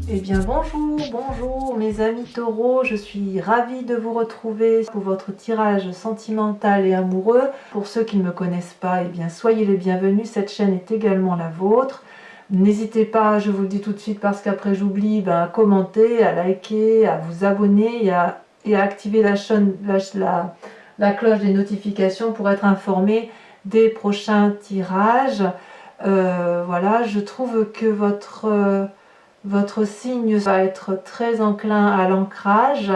Eh bien bonjour mes amis taureaux, je suis ravie de vous retrouver pour votre tirage sentimental et amoureux. Pour ceux qui ne me connaissent pas, eh bien soyez les bienvenus, cette chaîne est également la vôtre. N'hésitez pas, je vous le dis tout de suite parce qu'après j'oublie, à commenter, à liker, à vous abonner et à activer la cloche des notifications pour être informé des prochains tirages. Voilà, je trouve que votre signe va être très enclin à l'ancrage.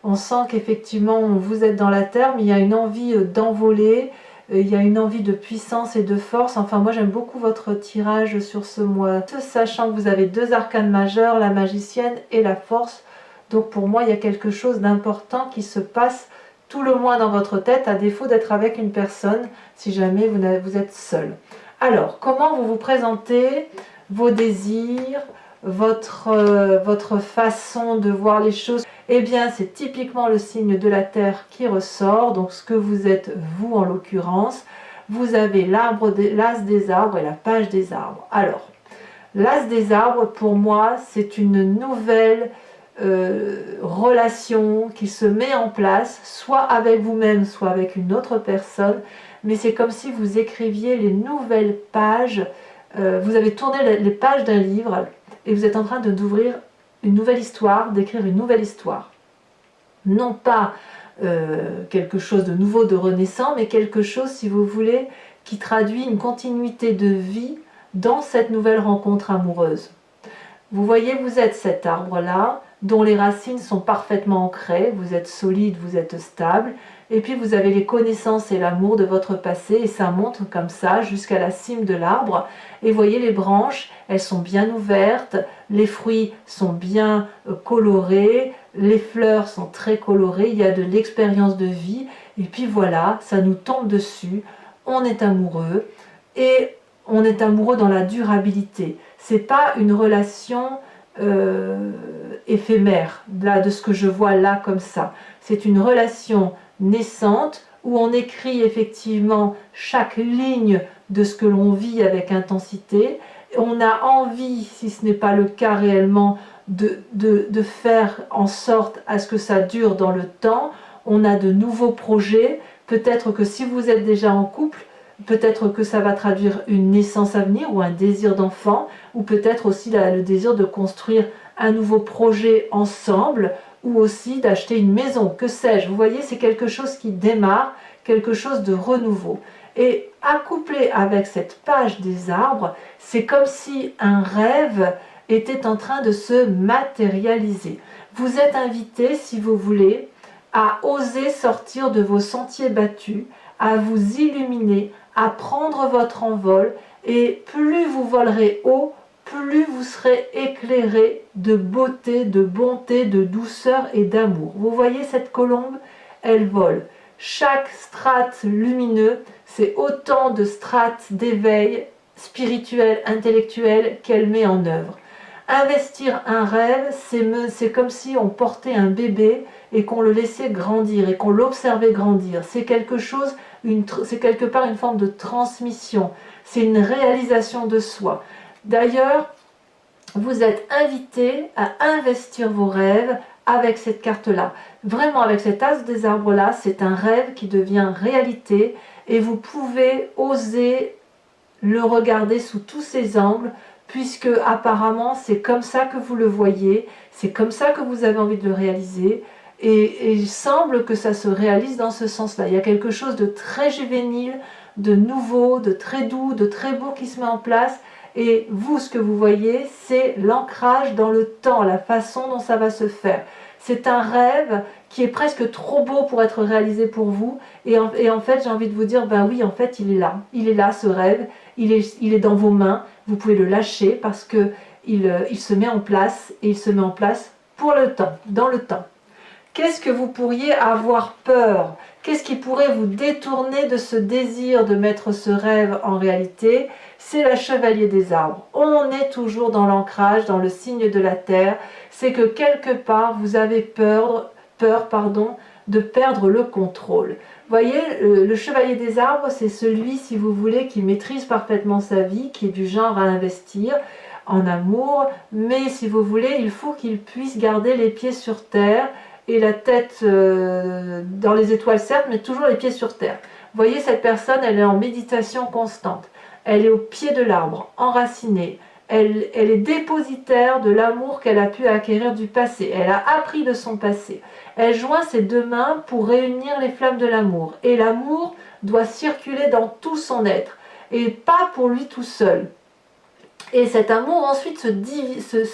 On sent qu'effectivement vous êtes dans la terre, mais il y a une envie d'envoler, il y a une envie de puissance et de force. Enfin, moi j'aime beaucoup votre tirage sur ce mois, sachant que vous avez deux arcanes majeurs, la magicienne et la force. Donc pour moi il y a quelque chose d'important qui se passe tout le mois dans votre tête, à défaut d'être avec une personne, si jamais vous êtes seul. Alors, comment vous vous présentez, vos désirs, votre façon de voir les choses? Eh bien, c'est typiquement le signe de la terre qui ressort. Donc, ce que vous êtes, vous en l'occurrence, vous avez l'as des arbres et la page des arbres. Alors, l'as des arbres, pour moi, c'est une nouvelle relation qui se met en place, soit avec vous-même, soit avec une autre personne, mais c'est comme si vous écriviez les nouvelles pages, vous avez tourné les pages d'un livre et vous êtes en train d'ouvrir une nouvelle histoire, d'écrire une nouvelle histoire. Non pas quelque chose de nouveau, de renaissant, mais quelque chose, si vous voulez, qui traduit une continuité de vie dans cette nouvelle rencontre amoureuse. Vous voyez, vous êtes cet arbre-là, dont les racines sont parfaitement ancrées, vous êtes solide, vous êtes stable, et puis vous avez les connaissances et l'amour de votre passé, et ça monte comme ça jusqu'à la cime de l'arbre. Et vous voyez les branches, elles sont bien ouvertes, les fruits sont bien colorés, les fleurs sont très colorées, il y a de l'expérience de vie, et puis voilà, ça nous tombe dessus, on est amoureux, et on est amoureux dans la durabilité. C'est pas une relation éphémère, là, de ce que je vois là comme ça. C'est une relation naissante où on écrit effectivement chaque ligne de ce que l'on vit avec intensité. On a envie, si ce n'est pas le cas réellement, de faire en sorte à ce que ça dure dans le temps. On a de nouveaux projets. Peut-être que si vous êtes déjà en couple, peut-être que ça va traduire une naissance à venir ou un désir d'enfant, ou peut-être aussi le désir de construire un nouveau projet ensemble, ou aussi d'acheter une maison, que sais-je. Vous voyez, c'est quelque chose qui démarre, quelque chose de renouveau. Et accouplé avec cette page des arbres, c'est comme si un rêve était en train de se matérialiser. Vous êtes invité, si vous voulez, à oser sortir de vos sentiers battus, à vous illuminer, à prendre votre envol, et plus vous volerez haut, plus vous serez éclairé de beauté, de bonté, de douceur et d'amour. Vous voyez cette colombe, elle vole. Chaque strate lumineux, c'est autant de strates d'éveil spirituel, intellectuel qu'elle met en œuvre. Investir un rêve, c'est comme si on portait un bébé et qu'on le laissait grandir et qu'on l'observait grandir. C'est quelque chose, c'est quelque part une forme de transmission. C'est une réalisation de soi. D'ailleurs, vous êtes invité à investir vos rêves avec cette carte-là. Vraiment, avec cet as des arbres-là, c'est un rêve qui devient réalité et vous pouvez oser le regarder sous tous ses angles, puisque apparemment c'est comme ça que vous le voyez, c'est comme ça que vous avez envie de le réaliser, et il semble que ça se réalise dans ce sens-là. Il y a quelque chose de très juvénile, de nouveau, de très doux, de très beau qui se met en place, et vous, ce que vous voyez, c'est l'ancrage dans le temps, la façon dont ça va se faire. C'est un rêve qui est presque trop beau pour être réalisé pour vous, et en fait j'ai envie de vous dire, ben oui, en fait il est là ce rêve, il est dans vos mains, vous pouvez le lâcher parce que il se met en place, et il se met en place pour le temps, dans le temps. Qu'est-ce que vous pourriez avoir peur? Qu'est-ce qui pourrait vous détourner de ce désir de mettre ce rêve en réalité? C'est la chevalier des arbres. On est toujours dans l'ancrage, dans le signe de la terre. C'est que quelque part, vous avez peur de perdre le contrôle. Vous voyez, le chevalier des arbres, c'est celui, si vous voulez, qui maîtrise parfaitement sa vie, qui est du genre à investir. en amour, mais si vous voulez, il faut qu'il puisse garder les pieds sur terre et la tête dans les étoiles certes, mais toujours les pieds sur terre. Vous voyez, cette personne, elle est en méditation constante. Elle est au pied de l'arbre, enracinée. Elle est dépositaire de l'amour qu'elle a pu acquérir du passé. Elle a appris de son passé. Elle joint ses deux mains pour réunir les flammes de l'amour. Et l'amour doit circuler dans tout son être, et pas pour lui tout seul. Et cet amour ensuite se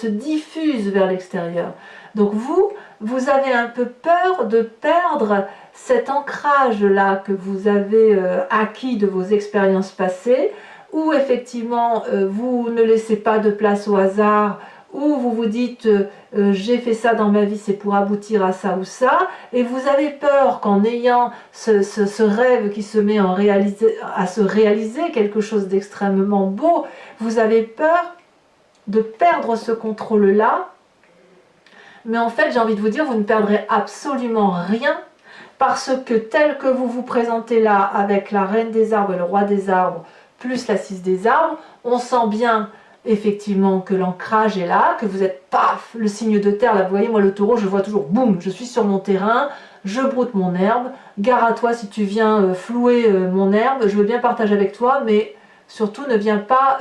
diffuse vers l'extérieur. Donc vous avez un peu peur de perdre cet ancrage-là que vous avez acquis de vos expériences passées, où effectivement vous ne laissez pas de place au hasard, où vous vous dites j'ai fait ça dans ma vie, c'est pour aboutir à ça ou ça, et vous avez peur qu'en ayant ce rêve qui se met à se réaliser, quelque chose d'extrêmement beau, vous avez peur de perdre ce contrôle-là. Mais en fait, j'ai envie de vous dire, vous ne perdrez absolument rien, parce que tel que vous vous présentez là, avec la reine des arbres et le roi des arbres, plus la 6 des arbres, on sent bien effectivement que l'ancrage est là, que vous êtes paf, le signe de terre, là vous voyez, moi le taureau, je vois toujours, boum, je suis sur mon terrain, je broute mon herbe, gare à toi si tu viens flouer mon herbe, je veux bien partager avec toi, mais surtout ne viens pas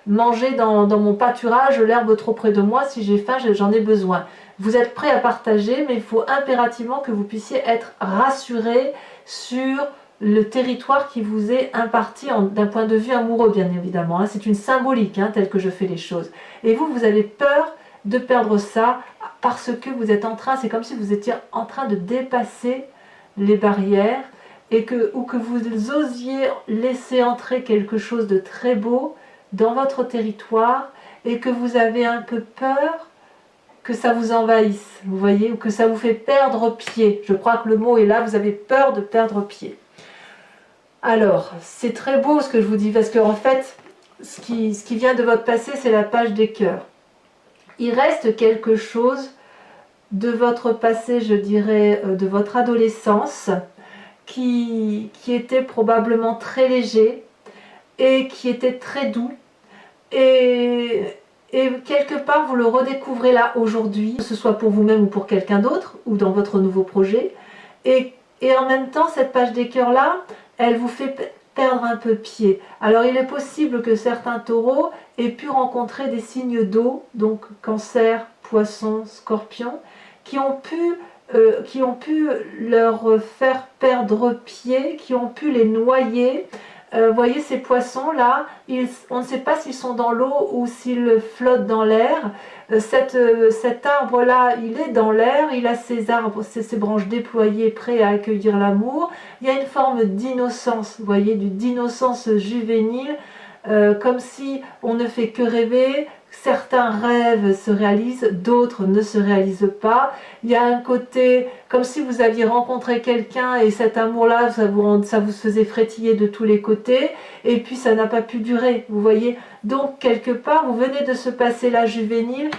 manger dans mon pâturage l'herbe trop près de moi, si j'ai faim, j'en ai besoin. Vous êtes prêt à partager, mais il faut impérativement que vous puissiez être rassuré sur le territoire qui vous est imparti d'un point de vue amoureux, bien évidemment. Hein. C'est une symbolique, hein, telle que je fais les choses. Et vous avez peur de perdre ça parce que vous êtes en train, c'est comme si vous étiez en train de dépasser les barrières ou que vous osiez laisser entrer quelque chose de très beau dans votre territoire et que vous avez un peu peur que ça vous envahisse, vous voyez, ou que ça vous fait perdre pied. Je crois que le mot est là, vous avez peur de perdre pied. Alors, c'est très beau ce que je vous dis, parce qu'en fait, ce qui vient de votre passé, c'est la page des cœurs. Il reste quelque chose de votre passé, je dirais, de votre adolescence, qui était probablement très léger et qui était très doux. Et quelque part, vous le redécouvrez là aujourd'hui, que ce soit pour vous-même ou pour quelqu'un d'autre, ou dans votre nouveau projet. Et en même temps, cette page des cœurs là, elle vous fait perdre un peu pied. Alors il est possible que certains taureaux aient pu rencontrer des signes d'eau, donc cancer, poisson, scorpion, qui ont pu leur faire perdre pied, qui ont pu les noyer. Vous voyez ces poissons là, on ne sait pas s'ils sont dans l'eau ou s'ils flottent dans l'air. Cet arbre là, il est dans l'air, il a ses branches déployées, prêts à accueillir l'amour. Il y a une forme d'innocence, vous voyez, d'innocence juvénile, comme si on ne fait que rêver. Certains rêves se réalisent, d'autres ne se réalisent pas. Il y a un côté, comme si vous aviez rencontré quelqu'un et cet amour-là, ça vous faisait frétiller de tous les côtés, et puis ça n'a pas pu durer, vous voyez. Donc, quelque part, vous venez de ce passé-là juvénile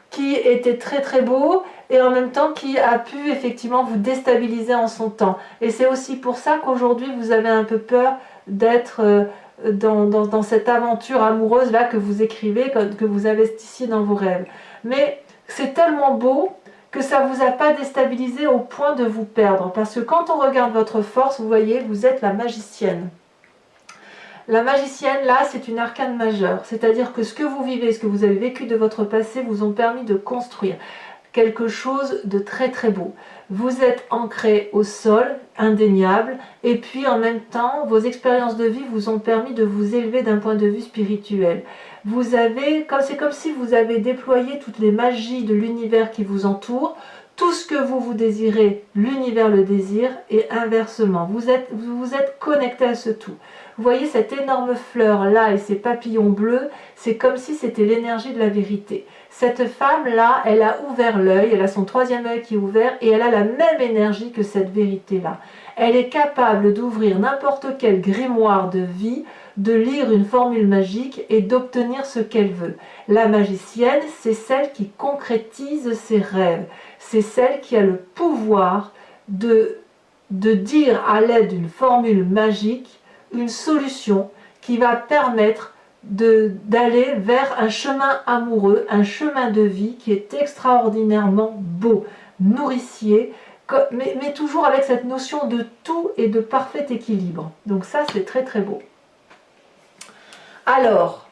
qui était très très beau, et en même temps qui a pu effectivement vous déstabiliser en son temps. Et c'est aussi pour ça qu'aujourd'hui, vous avez un peu peur d'être... dans cette aventure amoureuse là que vous écrivez, que vous investissiez dans vos rêves. Mais c'est tellement beau que ça ne vous a pas déstabilisé au point de vous perdre. Parce que quand on regarde votre force, vous voyez, vous êtes la magicienne. La magicienne, là, c'est une arcane majeure. C'est-à-dire que ce que vous vivez, ce que vous avez vécu de votre passé, vous ont permis de construire quelque chose de très très beau. Vous êtes ancré au sol, indéniable, et puis en même temps, vos expériences de vie vous ont permis de vous élever d'un point de vue spirituel. C'est comme si vous avez déployé toutes les magies de l'univers qui vous entoure. Tout ce que vous désirez, l'univers le désire, et inversement. Vous êtes connecté à ce tout. Vous voyez cette énorme fleur là et ces papillons bleus, c'est comme si c'était l'énergie de la vérité. Cette femme-là, elle a ouvert l'œil, elle a son troisième œil qui est ouvert et elle a la même énergie que cette vérité-là. Elle est capable d'ouvrir n'importe quel grimoire de vie, de lire une formule magique et d'obtenir ce qu'elle veut. La magicienne, c'est celle qui concrétise ses rêves. C'est celle qui a le pouvoir de dire à l'aide d'une formule magique une solution qui va permettre d'aller vers un chemin amoureux, un chemin de vie qui est extraordinairement beau, nourricier, mais toujours avec cette notion de tout et de parfait équilibre. Donc ça, c'est très très beau. Alors,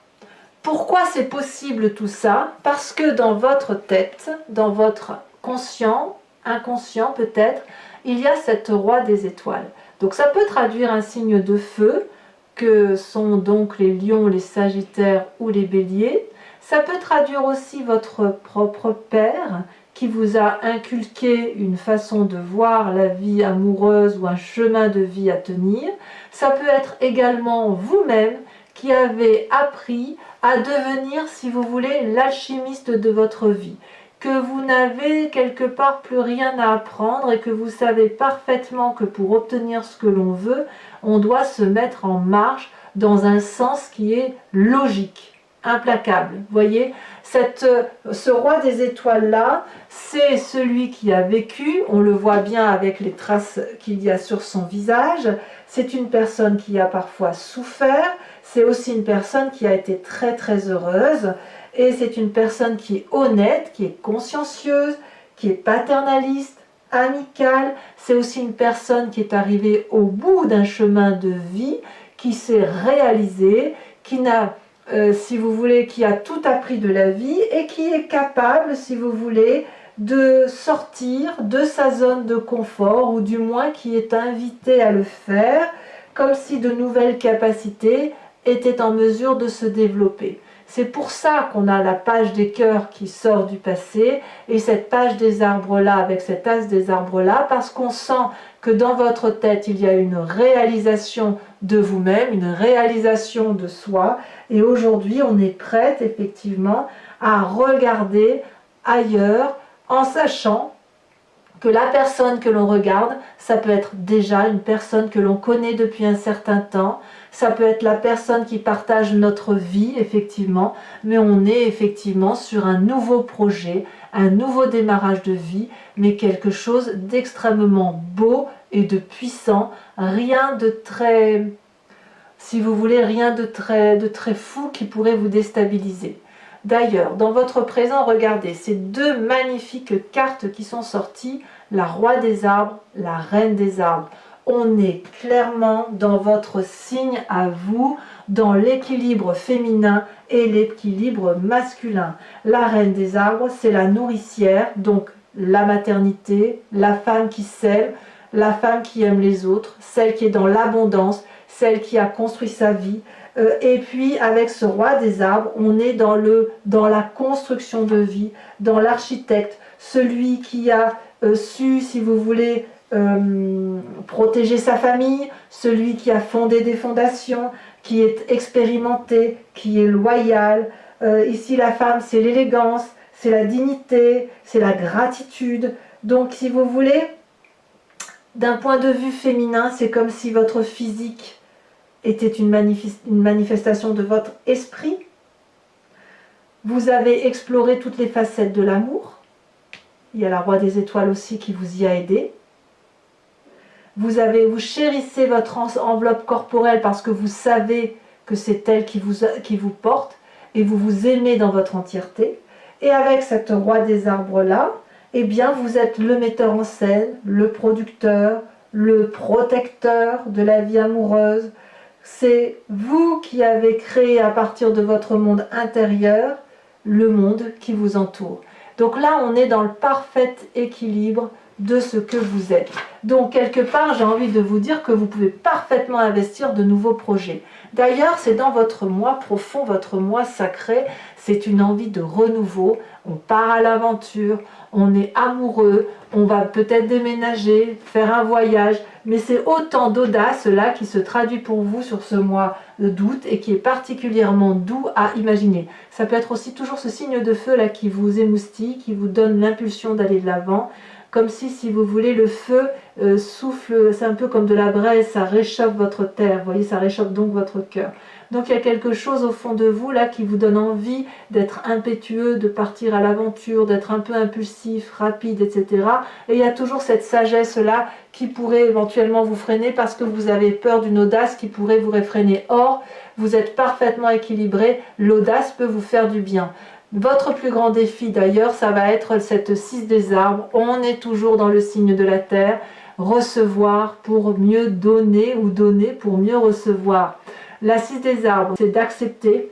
pourquoi c'est possible tout ça? Parce que dans votre tête, dans votre conscient, inconscient peut-être, il y a cette roi des étoiles. Donc ça peut traduire un signe de feu, que sont donc les lions, les sagittaires ou les béliers. Ça peut traduire aussi votre propre père, qui vous a inculqué une façon de voir la vie amoureuse ou un chemin de vie à tenir. Ça peut être également vous-même qui avez appris à devenir, si vous voulez, l'alchimiste de votre vie, que vous n'avez quelque part plus rien à apprendre et que vous savez parfaitement que pour obtenir ce que l'on veut, on doit se mettre en marche dans un sens qui est logique, implacable. Vous voyez, ce roi des étoiles-là, c'est celui qui a vécu, on le voit bien avec les traces qu'il y a sur son visage, c'est une personne qui a parfois souffert, c'est aussi une personne qui a été très très heureuse, et c'est une personne qui est honnête, qui est consciencieuse, qui est paternaliste, amicale. C'est aussi une personne qui est arrivée au bout d'un chemin de vie, qui s'est réalisée, qui n'a, si vous voulez, qui a tout appris de la vie et qui est capable, si vous voulez, de sortir de sa zone de confort, ou du moins qui est invité à le faire, comme si de nouvelles capacités étaient en mesure de se développer. C'est pour ça qu'on a la page des cœurs qui sort du passé et cette page des arbres là avec cet as des arbres là, parce qu'on sent que dans votre tête il y a une réalisation de vous-même, une réalisation de soi, et aujourd'hui on est prête effectivement à regarder ailleurs en sachant que la personne que l'on regarde, ça peut être déjà une personne que l'on connaît depuis un certain temps, ça peut être la personne qui partage notre vie, effectivement, mais on est effectivement sur un nouveau projet, un nouveau démarrage de vie, mais quelque chose d'extrêmement beau et de puissant, rien de très, si vous voulez, rien de très fou qui pourrait vous déstabiliser. D'ailleurs, dans votre présent, regardez, ces deux magnifiques cartes qui sont sorties, la roi des arbres, la reine des arbres. On est clairement dans votre signe à vous, dans l'équilibre féminin et l'équilibre masculin. La reine des arbres, c'est la nourricière, donc la maternité, la femme qui scelle, la femme qui aime les autres, celle qui est dans l'abondance, celle qui a construit sa vie. Et puis avec ce roi des arbres, on est dans la construction de vie, dans l'architecte, celui qui a su, si vous voulez, protéger sa famille, celui qui a fondé des fondations, qui est expérimenté, qui est loyal. Ici la femme, c'est l'élégance, c'est la dignité, c'est la gratitude. Donc si vous voulez, d'un point de vue féminin, c'est comme si votre physique était une manifestation de votre esprit. Vous avez exploré toutes les facettes de l'amour. Il y a la roi des étoiles aussi qui vous y a aidé. Vous chérissez votre enveloppe corporelle parce que vous savez que c'est elle qui vous porte et vous vous aimez dans votre entièreté. Et avec cette roi des arbres là, eh bien vous êtes le metteur en scène, le producteur, le protecteur de la vie amoureuse. C'est vous qui avez créé à partir de votre monde intérieur le monde qui vous entoure. Donc là, on est dans le parfait équilibre de ce que vous êtes. Donc quelque part, j'ai envie de vous dire que vous pouvez parfaitement investir de nouveaux projets. D'ailleurs, c'est dans votre moi profond, votre moi sacré, c'est une envie de renouveau. On part à l'aventure, on est amoureux, on va peut-être déménager, faire un voyage, mais c'est autant d'audace là qui se traduit pour vous sur ce mois d'août et qui est particulièrement doux à imaginer. Ça peut être aussi toujours ce signe de feu là qui vous émoustille, qui vous donne l'impulsion d'aller de l'avant, comme si vous voulez, le feu souffle, c'est un peu comme de la braise, ça réchauffe votre terre, vous voyez, ça réchauffe donc votre cœur. Donc il y a quelque chose au fond de vous là qui vous donne envie d'être impétueux, de partir à l'aventure, d'être un peu impulsif, rapide, etc. Et il y a toujours cette sagesse là qui pourrait éventuellement vous freiner parce que vous avez peur d'une audace qui pourrait vous réfréner. Or, vous êtes parfaitement équilibré, l'audace peut vous faire du bien. Votre plus grand défi d'ailleurs, ça va être cette 6 des arbres. On est toujours dans le signe de la terre. Recevoir pour mieux donner ou donner pour mieux recevoir. La 6 des arbres, c'est d'accepter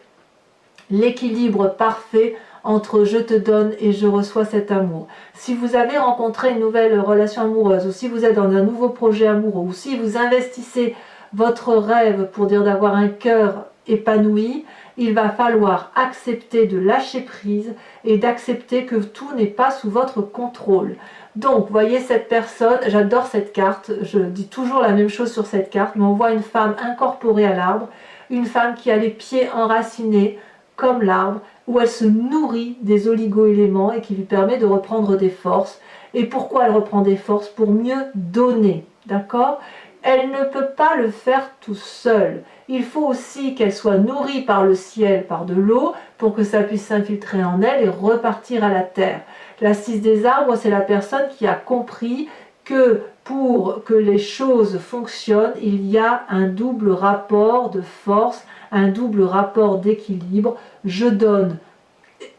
l'équilibre parfait entre je te donne et je reçois cet amour. Si vous avez rencontré une nouvelle relation amoureuse, ou si vous êtes dans un nouveau projet amoureux, ou si vous investissez votre rêve pour dire d'avoir un cœur épanoui, il va falloir accepter de lâcher prise et d'accepter que tout n'est pas sous votre contrôle. Donc, voyez cette personne, j'adore cette carte, je dis toujours la même chose sur cette carte, mais on voit une femme incorporée à l'arbre, une femme qui a les pieds enracinés comme l'arbre, où elle se nourrit des oligo-éléments et qui lui permet de reprendre des forces. Et pourquoi elle reprend des forces? Pour mieux donner, d'accord? Elle ne peut pas le faire tout seul. Il faut aussi qu'elle soit nourrie par le ciel, par de l'eau, pour que ça puisse s'infiltrer en elle et repartir à la terre. La 6 des arbres, c'est la personne qui a compris que pour que les choses fonctionnent, il y a un double rapport de force, un double rapport d'équilibre. Je donne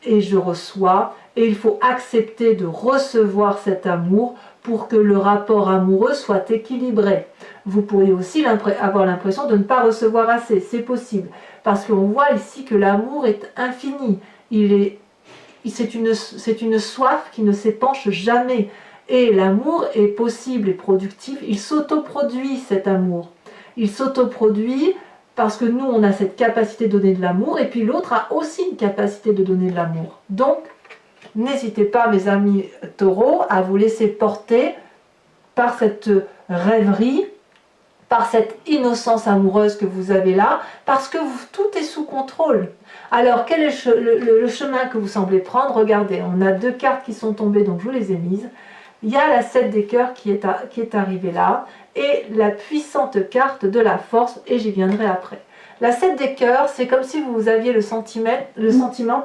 et je reçois, et il faut accepter de recevoir cet amour pour que le rapport amoureux soit équilibré. Vous pourriez aussi avoir l'impression de ne pas recevoir assez, c'est possible, parce qu'on voit ici que l'amour est infini, c'est une soif qui ne s'épanche jamais, et l'amour est possible et productif, il s'autoproduit cet amour, il s'autoproduit parce que nous on a cette capacité de donner de l'amour, et puis l'autre a aussi une capacité de donner de l'amour. Donc, n'hésitez pas, mes amis taureaux, à vous laisser porter par cette rêverie, par cette innocence amoureuse que vous avez là, parce que tout est sous contrôle. Alors, quel est le chemin que vous semblez prendre? Regardez, on a 2 cartes qui sont tombées, donc je vous les ai mises. Il y a la 7 des cœurs qui est arrivée là, et la puissante carte de la force, et j'y viendrai après. La 7 des cœurs, c'est comme si vous aviez le sentiment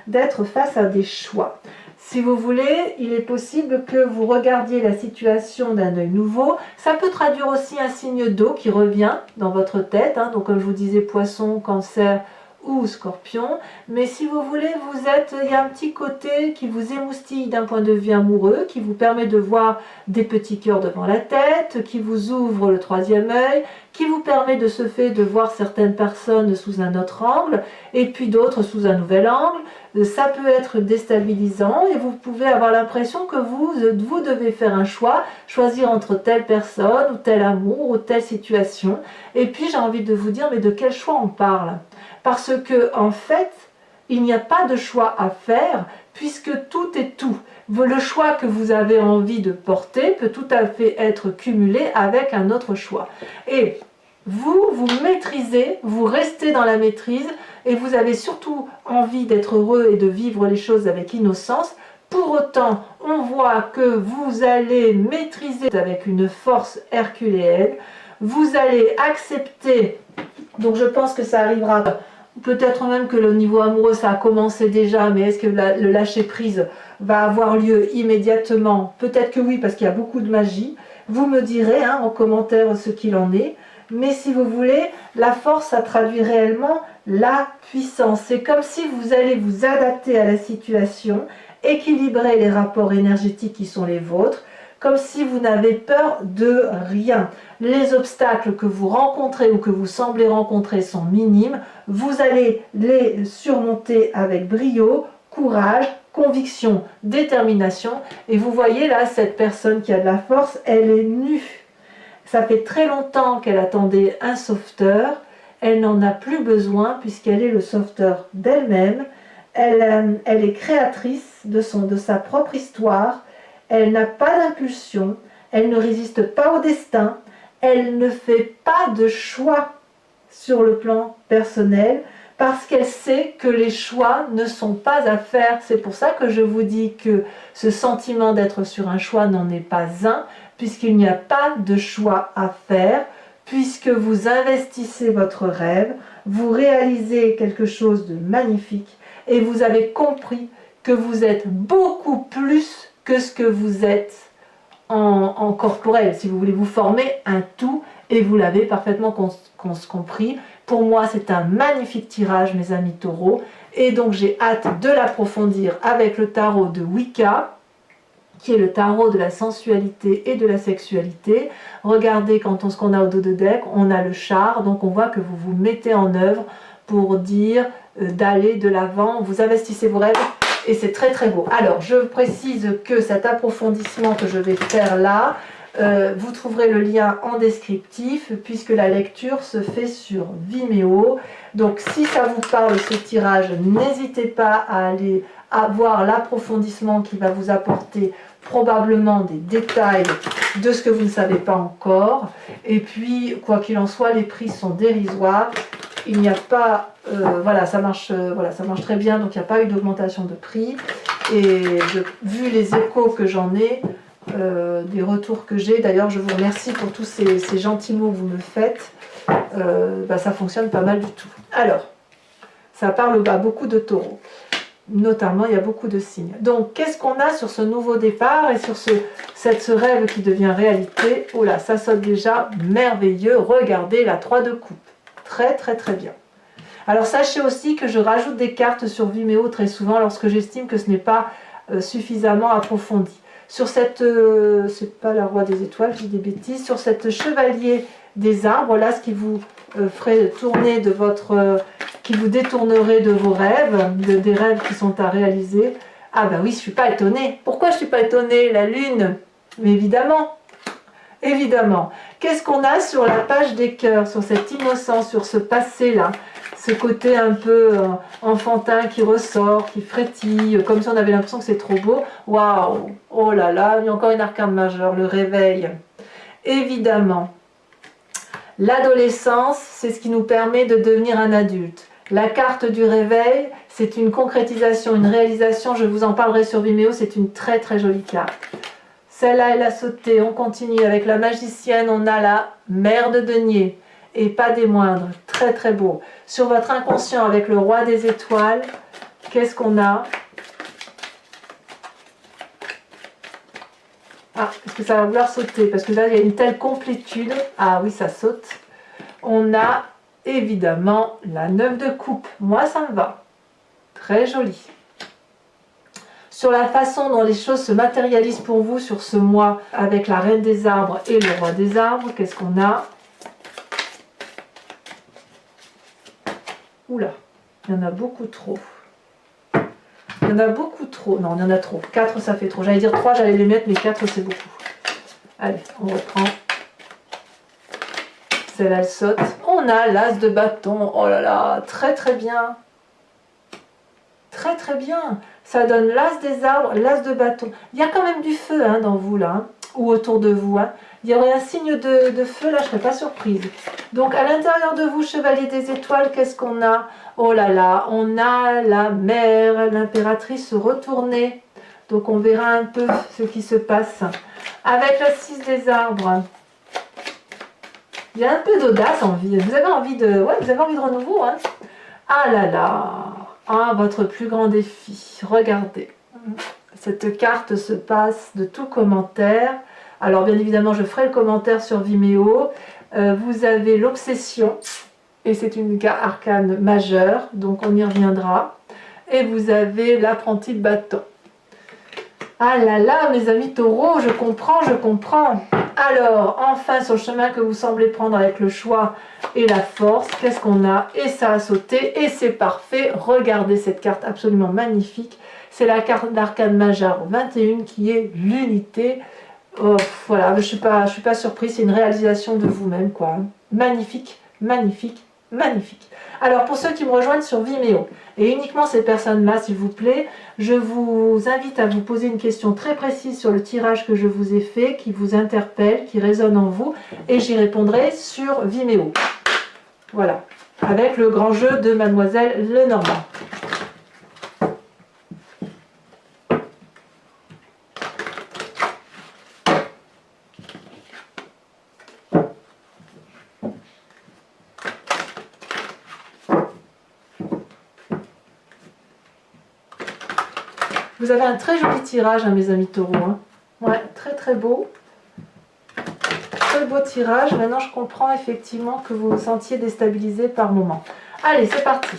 d'être face à des choix. Si vous voulez, il est possible que vous regardiez la situation d'un œil nouveau. Ça peut traduire aussi un signe d'eau qui revient dans votre tête, hein, donc comme je vous disais, poisson, cancer ou scorpion. Mais si vous voulez, il y a un petit côté qui vous émoustille d'un point de vue amoureux, qui vous permet de voir des petits cœurs devant la tête, qui vous ouvre le 3e œil, qui vous permet de ce fait de voir certaines personnes sous un autre angle, et puis d'autres sous un nouvel angle. Ça peut être déstabilisant et vous pouvez avoir l'impression que vous devez faire un choix, choisir entre telle personne ou tel amour ou telle situation. Et puis j'ai envie de vous dire, mais de quel choix on parle? Parce que en fait, il n'y a pas de choix à faire puisque tout est tout. Le choix que vous avez envie de porter peut tout à fait être cumulé avec un autre choix. Et vous maîtrisez, vous restez dans la maîtrise et vous avez surtout envie d'être heureux et de vivre les choses avec innocence. Pour autant, on voit que vous allez maîtriser avec une force herculéenne, vous allez accepter, donc je pense que ça arrivera, peut-être même que le niveau amoureux ça a commencé déjà, mais est-ce que le lâcher prise va avoir lieu immédiatement? Peut-être que oui, parce qu'il y a beaucoup de magie. Vous me direz hein, en commentaire ce qu'il en est. Mais si vous voulez, la force, ça traduit réellement la puissance. C'est comme si vous allez vous adapter à la situation, équilibrer les rapports énergétiques qui sont les vôtres, comme si vous n'avez peur de rien. Les obstacles que vous rencontrez ou que vous semblez rencontrer sont minimes. Vous allez les surmonter avec brio, courage, conviction, détermination. Et vous voyez là, cette personne qui a de la force, elle est nue. Ça fait très longtemps qu'elle attendait un sauveteur. Elle n'en a plus besoin puisqu'elle est le sauveteur d'elle-même. Elle est créatrice de sa propre histoire. Elle n'a pas d'impulsion. Elle ne résiste pas au destin. Elle ne fait pas de choix sur le plan personnel parce qu'elle sait que les choix ne sont pas à faire. C'est pour ça que je vous dis que ce sentiment d'être sur un choix n'en est pas un, puisqu'il n'y a pas de choix à faire, puisque vous investissez votre rêve, vous réalisez quelque chose de magnifique et vous avez compris que vous êtes beaucoup plus que ce que vous êtes en corporel. Si vous voulez vous former un tout, et vous l'avez parfaitement compris. Pour moi, c'est un magnifique tirage, mes amis taureaux, et donc j'ai hâte de l'approfondir avec le tarot de Wicca, qui est le tarot de la sensualité et de la sexualité. Regardez, ce qu'on a au dos de deck, on a le char, donc on voit que vous vous mettez en œuvre pour dire d'aller de l'avant, vous investissez vos rêves, et c'est très très beau. Alors, je précise que cet approfondissement que je vais faire là, vous trouverez le lien en descriptif, puisque la lecture se fait sur Vimeo. Donc, si ça vous parle ce tirage, n'hésitez pas à aller voir l'approfondissement qui va vous apporter probablement des détails de ce que vous ne savez pas encore. Et puis, quoi qu'il en soit, les prix sont dérisoires. Il n'y a pas, voilà, ça marche très bien, donc il n'y a pas eu d'augmentation de prix. Et vu les échos que j'en ai, des retours que j'ai, d'ailleurs je vous remercie pour tous ces gentils mots que vous me faites, ça fonctionne pas mal du tout. Alors, ça parle à beaucoup de taureaux. Notamment, il y a beaucoup de signes. Donc, qu'est-ce qu'on a sur ce nouveau départ et sur ce rêve qui devient réalité? Oh là, ça saute déjà merveilleux. Regardez la 3 de coupe. Très, très, très bien. Alors, sachez aussi que je rajoute des cartes sur Vimeo très souvent lorsque j'estime que ce n'est pas suffisamment approfondi. Sur cette, c'est pas la roi des étoiles, je dis des bêtises, sur cette chevalier des arbres, là, ce qui vous ferait tourner de votre... qui vous détournerait de vos rêves, des rêves qui sont à réaliser. Ah ben oui, je ne suis pas étonnée. Pourquoi je ne suis pas étonnée? La lune. Mais évidemment, évidemment. Qu'est-ce qu'on a sur la page des cœurs, sur cette innocence, sur ce passé-là? Ce côté un peu enfantin qui ressort, qui frétille, comme si on avait l'impression que c'est trop beau. Waouh! Oh là là, il y a encore une arcane majeure, le réveil. Évidemment. L'adolescence, c'est ce qui nous permet de devenir un adulte. La carte du réveil, c'est une concrétisation, une réalisation, je vous en parlerai sur Vimeo, c'est une très très jolie carte. Celle-là, elle a sauté, on continue avec la magicienne, on a la mère de denier, et pas des moindres, très très beau. Sur votre inconscient avec le roi des étoiles, qu'est-ce qu'on a? Ah, est-ce que ça va vouloir sauter? Parce que là, il y a une telle complétude. Ah oui, ça saute. On a évidemment la 9 de coupe. Moi, ça me va. Très joli. Sur la façon dont les choses se matérialisent pour vous sur ce mois avec la reine des arbres et le roi des arbres, qu'est-ce qu'on a? Oula, il y en a beaucoup trop. Il y en a beaucoup trop. Non, il y en a trop. 4, ça fait trop. J'allais dire 3, j'allais les mettre, mais 4, c'est beaucoup. Allez, on reprend. Celle-là, elle saute. On a l'as de bâton. Oh là là, très très bien. Très très bien. Ça donne l'as des arbres, l'as de bâton. Il y a quand même du feu dans vous, là, ou autour de vous. Il y aurait un signe de feu, là, je ne serais pas surprise. Donc, à l'intérieur de vous, chevalier des étoiles, qu'est-ce qu'on a? Oh là là, on a la mère, l'impératrice retournée. Donc, on verra un peu ce qui se passe. Avec la 6 des arbres, il y a un peu d'audace en vie. Vous avez envie de... Ouais, vous avez envie de renouveau, Ah là là. Ah, votre plus grand défi. Regardez. Cette carte se passe de tout commentaire. Alors, bien évidemment, je ferai le commentaire sur Vimeo. Vous avez l'obsession. Et c'est une arcane majeure. Donc, on y reviendra. Et vous avez l'apprenti de bâton. Ah là là, mes amis taureaux, je comprends, je comprends. Alors, enfin, sur le chemin que vous semblez prendre avec le choix et la force, qu'est-ce qu'on a? Et ça a sauté, et c'est parfait. Regardez cette carte absolument magnifique. C'est la carte d'arcane majeure 21 qui est l'unité. Oh, voilà, je suis pas surprise, c'est une réalisation de vous-même, quoi. Magnifique, magnifique, magnifique. Alors, pour ceux qui me rejoignent sur Vimeo, et uniquement ces personnes-là, s'il vous plaît, je vous invite à vous poser une question très précise sur le tirage que je vous ai fait, qui vous interpelle, qui résonne en vous, et j'y répondrai sur Vimeo. Voilà, avec le grand jeu de Mademoiselle Lenormand. Vous avez un très joli tirage, hein, mes amis taureaux. Hein. Ouais, très très beau. Très beau tirage. Maintenant, je comprends effectivement que vous vous sentiez déstabilisé par moment. Allez, c'est parti.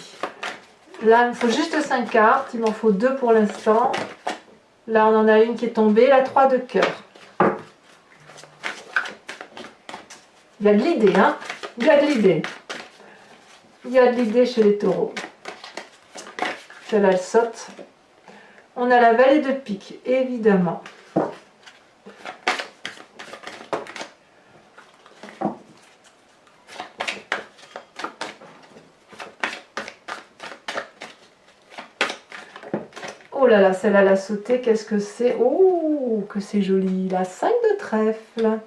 Là, il me faut juste 5 cartes. Il m'en faut 2 pour l'instant. Là, on en a une qui est tombée. La 3 de cœur. Il y a de l'idée, hein? Il y a de l'idée. Il y a de l'idée chez les taureaux. Celle-là, elle saute. On a la vallée de pique, évidemment. Oh là là, celle-là, elle a sauté. Qu'est-ce que c'est? Oh, que c'est joli. La 5 de trèfle.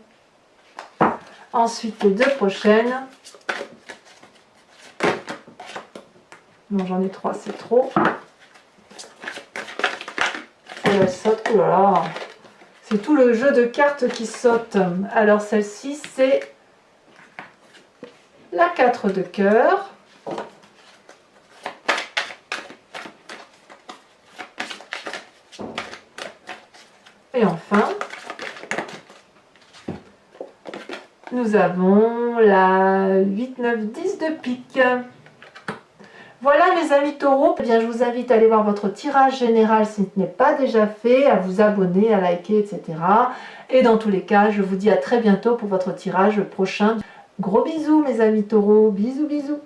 Ensuite, les 2 prochaines. Non, j'en ai 3, c'est trop. Et elle saute. Oh là là. C'est tout le jeu de cartes qui saute. Alors, celle-ci, c'est la 4 de cœur. Et enfin, nous avons la 8, 9, 10 de pique. Voilà mes amis taureaux, eh bien, je vous invite à aller voir votre tirage général si ce n'est pas déjà fait, à vous abonner, à liker, etc. Et dans tous les cas, je vous dis à très bientôt pour votre tirage prochain. Gros bisous mes amis taureaux, bisous bisous.